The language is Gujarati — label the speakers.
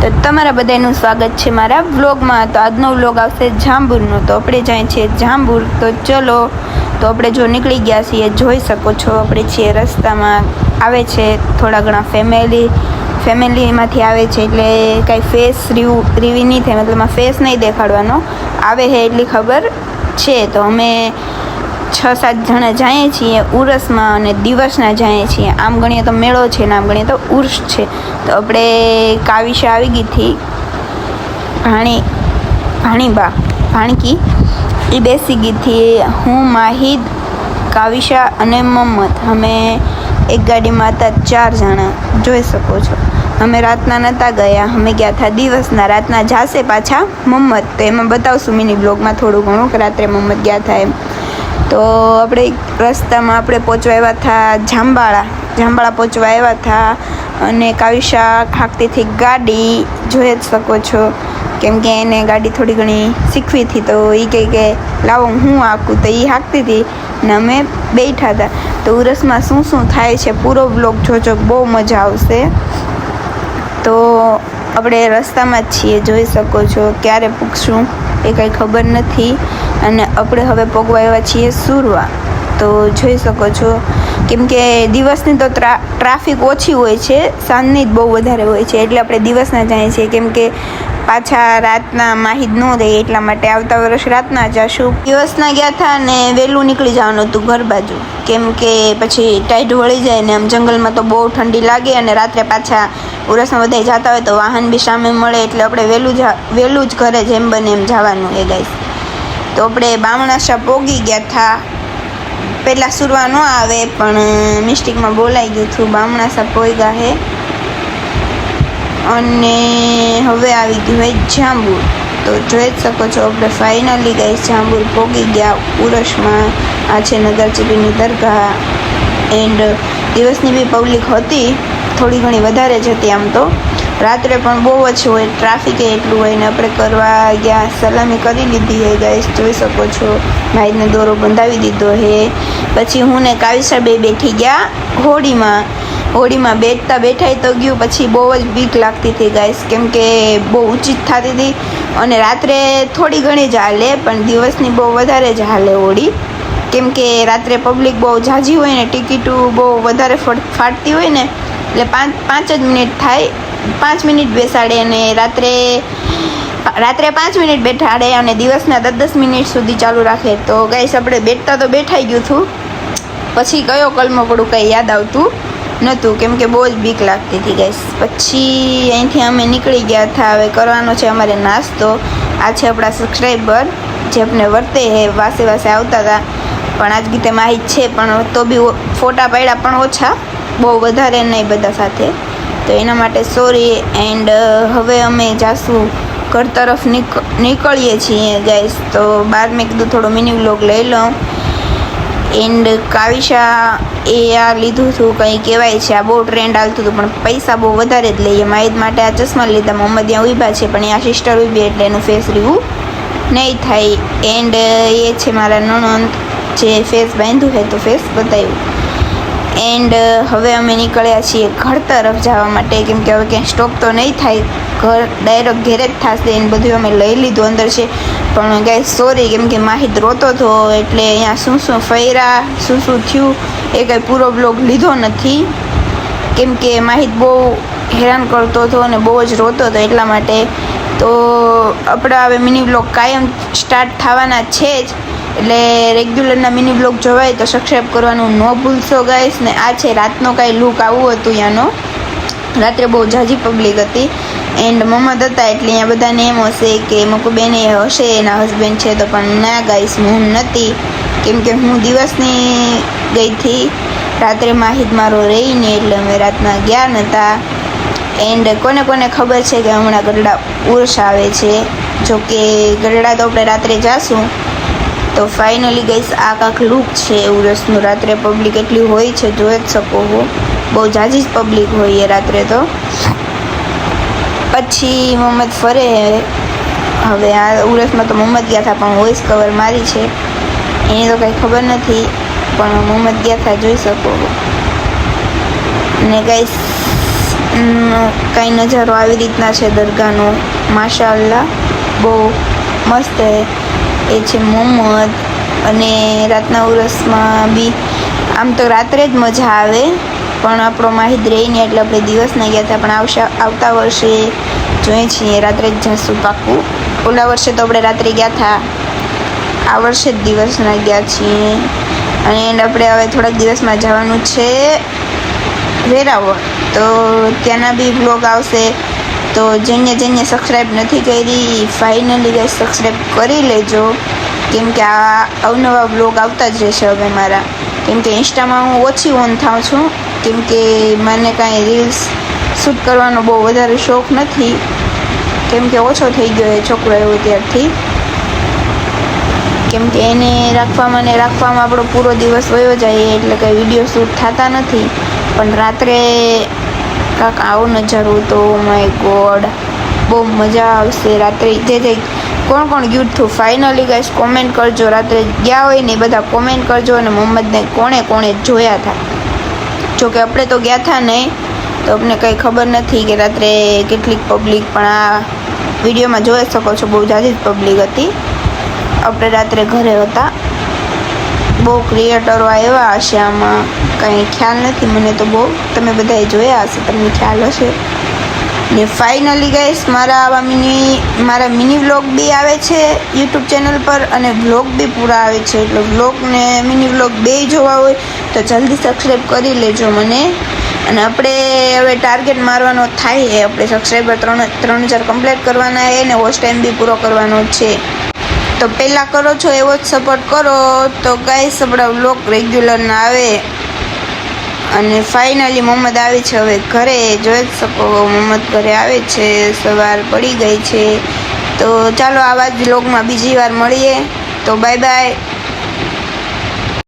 Speaker 1: તો તમારા બધાનું સ્વાગત છે મારા વ્લોગમાં। તો આજનો વ્લોગ આવશે જાંબુરનો। તો આપણે જાય છે જાંબુર। તો ચલો, તો આપણે જો નીકળી ગયા છીએ, જોઈ શકો છો આપણે છીએ રસ્તામાં। આવે છે થોડા ઘણા ફેમિલીમાંથી આવે છે, એટલે કાંઈ ફેસ રિવ્યુ નહીં થાય, મતલબ ફેસ નહીં દેખાડવાનો, આવે છે એટલી ખબર છે। તો અમે 6-7 જણા જઈએ છીએ ઉરસમાં, અને દિવસના જઈએ છીએ। આમ ગણીએ તો મેળો છે ને આમ ગણીએ તો ઉર્સ છે। તો આપણે કાવિશા આવી ગઈ હતી, ભાણકી એ બેસી ગઈ હતી। હું, માહિદ, કાવિશા અને મોહમ્મદ, અમે એક ગાડીમાં હતા 4 જણા, જોઈ શકો છો। અમે રાતના નહોતા ગયા, અમે ગયા હતા દિવસના। રાતના જાશે પાછા મોહમ્મદ, તો એમાં બતાવશું મિની બ્લોગમાં થોડું ઘણું કે રાત્રે મોહમ્મદ ગયા હતા એમ। તો આપણે રસ્તામાં આપણે પહોંચવા આવ્યા હતા જાંબાળા પહોંચવા આવ્યા હતા, અને કાવિશા હાંકતી હતી ગાડી, જોઈ જ શકો છો, કેમ કે એને ગાડી થોડી ઘણી શીખવી હતી। તો એ કહે કે લાવો હું હાંકું, તો એ હાંકતી હતી ને અમે બેઠા હતા। તો ઉરસમાં શું થાય છે પૂરો બ્લોગ જોજો, બહુ મજા આવશે। તો આપણે રસ્તામાં જ છીએ, જોઈ શકો છો, ક્યારે પૂછશું એ કંઈ ખબર નથી। અને આપણે હવે પગવા આવ્યા છીએ સુરવા। તો જોઈ શકો છો, કેમ કે દિવસની તો ટ્રાફિક ઓછી હોય છે, સાંજની જ બહુ વધારે હોય છે, એટલે આપણે દિવસના જઈએ છીએ, કેમ કે પાછા રાતના માહિત ન રહે એટલા માટે। આવતા વર્ષ રાતના જશું। દિવસના ગયા હતા ને વહેલું નીકળી જવાનું હતું ઘર બાજુ, કેમ કે પછી ટાઈટ વળી જાય ને આમ જંગલમાં તો બહુ ઠંડી લાગે, અને રાત્રે પાછા ઉરસમાં બધા જતા હોય તો વાહન બી સામે મળે, એટલે આપણે વહેલું જ ઘરે જેમ બને એમ જવાનું એ ગાઈસ। તો આપણે બામણાશા પોગી ગયા હતા। પહેલાં સુરવા ન આવે, પણ મિસ્ટેકમાં બોલાઈ ગયું હતું, બામણાશા પોગ્યા છે। અને હવે આવી ગયું હોય જાંબુર। તો જોઈ જ શકો છો આપણે ફાઇનલી ગાઈસ જાંબુર પોગી ગયા ઉરસમાં। આ છે નગરચીપીની દરગાહ, એન્ડ દિવસની બી પબ્લિક હતી, થોડી ઘણી વધારે જ હતી આમ તો। રાત્રે પણ બહુ જ હોય, ટ્રાફિક એટલું હોય ને આપણે કરવા ગયા, સલામી કરી લીધી છે ગાઈસ, જોઈ શકો છો। ભાઈને દોરો બંધાવી દીધો છે। પછી હું ને કાવિશા બે બેઠી ગયા હોડીમાં બેઠા તો ગયું, પછી બહુ જ બીક લાગતી હતી ગાઈસ, કેમ કે બહુ ઊંચી થતી હતી, અને રાત્રે થોડી ઘણી જ હાલે, પણ દિવસની બહુ વધારે જ હાલે હોડી, કેમ કે રાત્રે પબ્લિક બહુ ઝાઝી હોય ને, ટિકિટો બહુ વધારે ફાટતી હોય ને, એટલે 5 જ મિનિટ થાય, 5 મિનિટ બેસાડે, અને રાત્રે 5 મિનિટ બેઠાડે, અને દિવસના 10 મિનિટ સુધી ચાલુ રાખે। તો ગાઈસ આપણે બેઠતા તો બેઠાઈ ગયું હતું, પછી કયો કલમો પડું કંઈ યાદ આવતું નહોતું, કેમ કે બહુ જ બીક લાગતી હતી ગાઈસ। પછી અહીંથી અમે નીકળી ગયા હતા। હવે કરવાનો છે અમારે નાસ્તો। આ છે આપણા સબસ્ક્રાઈબર, જે આપણે વર્તે હે, વાસે આવતા હતા, પણ આજ ગીતે માહિત છે, પણ તો બી ફોટા પાડ્યા પણ ઓછા, બહુ વધારે નહીં બધા સાથે, તો એના માટે સોરી। એન્ડ હવે અમે જાશું ઘર તરફ નીકળીએ છીએ ગાઈસ। તો બહાર મેં કીધું થોડો મિની વ્લોગ લઈ લઉં। એન્ડ કાવિશા એ આ લીધું હતું, કંઈ કહેવાય છે, આ બહુ ટ્રેન્ડ આવતું હતું, પણ પૈસા બહુ વધારે જ લઈએ। માહિત માટે આ ચશ્મા લીધા, મોહમ્મદ ત્યાં ઊભા છે, પણ આ સિસ્ટર ઊભી એટલે એનું ફેસ રિવ્યુ નહીં થાય। એન્ડ એ છે મારા નણંદ, જે ફેસ બાંધ્યું છે તો ફેસ બતાવ્યું। એન્ડ હવે અમે નીકળ્યા છીએ ઘર તરફ જવા માટે, કેમ કે હવે ક્યાંય સ્ટોપ તો નહીં થાય, ઘર ડાયરેક્ટ ઘેરે જ થશે। એને બધું અમે લઈ લીધું અંદર છે, પણ ગાઈસ સોરી, કેમ કે માહિત રોતો હતો, એટલે અહીંયા શું ફર્યા, શું થયું એ કંઈ પૂરો બ્લોગ લીધો નથી, કેમ કે માહિત બહુ હેરાન કરતો હતો અને બહુ જ રોતો હતો એટલા માટે। તો આપણા હવે મિની બ્લોગ કાયમ સ્ટાર્ટ થવાના છે જ, એટલે રેગ્યુલરના મિની બ્લોગ જોવાય તો સબસ્ક્રાઈબ કરવાનું ન ભૂલશો ગાઈસ। ને આ છે રાતનો કાંઈ લુક આવું હતું ત્યાંનો, રાત્રે બહુ ઝાઝી પબ્લિક હતી, એન્ડ મોહમ્મદ હતા, એટલે અહીંયા બધાને એમ હશે કે મકુબેન હશે એના હસબન્ડ છે, તો પણ ના ગાઈસ, હું નથી, કેમ કે હું દિવસની ગઈ હતી, રાત્રે માહિત મારો રહીને, એટલે અમે રાતના ગયા નહોતા। એન્ડ કોને ખબર છે કે હમણાં ગરડા ઉર્સ આવે છે, જો કે ગરડા તો આપણે રાત્રે જાશું। તો ફાઇનલી ગાઈસ આ કાંક લુક છે ઉરસનું, રાત્રે પબ્લિક એટલી હોય છે, જોઈ જ શકો છો, બહુ ઝાઝી જ પબ્લિક હોય એ રાત્રે તો। પછી મોહમ્મદ ફરે, હવે આ ઉરસમાં તો મોહમ્મદ ગયા હતા, પણ વોઇસ કવર મારી છે, એની તો કંઈ ખબર નથી, પણ મોહમ્મદ ગયા હતા, જોઈ શકો। ને ગાઈસ કાંઈ નજારો આવી રીતના છે દરગાહનો, માશાઅલ્લાહ બહુ મસ્ત એ છે મોહમ્મદ. અને રાતના ઉરસમાં બી આમ તો રાત્રે જ મજા આવે, પણ આપણો માહિદ રહી ને એટલે આપણે દિવસના ગયા હતા, પણ આવતા વર્ષે જોઈએ છીએ રાત્રે જ જઈશું પાક્કું. ઓલા વર્ષે તો આપણે રાત્રે ગયા હતા, આ વર્ષે જ દિવસના ગયા છીએ. અને આપણે હવે થોડાક દિવસમાં જવાનું છે વેરાવળ, તો ત્યાંના બી બ્લોગ આવશે. તો જેને સબસ્ક્રાઈબ નથી કરી ફાઇનલી ગાઈસ સબસ્ક્રાઈબ કરી લેજો, કેમ કે આ અવનવા બ્લોગ આવતા જ રહેશે હવે મારા. કેમ કે ઇન્સ્ટામાં હું ઓછી ઓન થાઉં છું, કેમ કે મને કાંઈ રીલ્સ શૂટ કરવાનો બહુ વધારે શોખ નથી, કેમ કે ઓછો થઈ ગયો એ છોકરો એવો ત્યારથી. કેમ કે એને રાખવામાં આપણો પૂરો દિવસ વયો જાય એટલે કંઈ વિડીયો શૂટ થતા નથી. પણ રાત્રે કાંક આવો નજારો તો માય ગોડ બહુ મજા આવશે રાત્રે. જે કોણ ગયું હતું ફાઇનલી ગાઈસ કોમેન્ટ કરજો. રાત્રે ગયા હોય ને બધા કોમેન્ટ કરજો, અને મોહમ્મદને કોણે જોયા હતા. જોકે આપણે તો ગયા હતા નહીં, તો અમને કંઈ ખબર નથી કે રાત્રે કેટલીક પબ્લિક, પણ આ વિડીયોમાં જોઈ શકો છો બહુ જાજી જ પબ્લિક હતી. આપણે રાત્રે ઘરે હતા. બહુ ક્રિએટરો આવ્યા હશે, આમાં કંઈ ખ્યાલ નથી મને તો. બહુ તમે બધાએ જોયા હશે, તમને ખ્યાલ હશે. ને ફાઇનલી ગાઈસ મારા મિની વ્લોગ બી આવે છે યુટ્યુબ ચેનલ પર, અને વ્લોગ બી પૂરા આવે છે. એટલે વ્લોગ ને મિની વ્લોગ બેય જોવા હોય તો જલ્દી સબસ્ક્રાઈબ કરી લેજો મને. અને આપણે હવે ટાર્ગેટ મારવાનો થાય છે, આપણે સબસ્ક્રાઈબર 3000 કમ્પ્લીટ કરવાના છે, ને વોચ ટાઈમ બી પૂરો કરવાનો છે. તો પહેલાં કરો છો એવો જ સપોર્ટ કરો તો ગાઈસ આપણા વ્લોગ રેગ્યુલરના આવે. અને ફાઇનલી મોહમ્મદ આવે છે હવે ઘરે, જોઈ જ શકો મોહમ્મદ ઘરે આવે છે, સવાર પડી ગઈ છે. તો ચાલો આવા જ વ્લોગમાં બીજી વાર મળીએ. તો બાય બાય.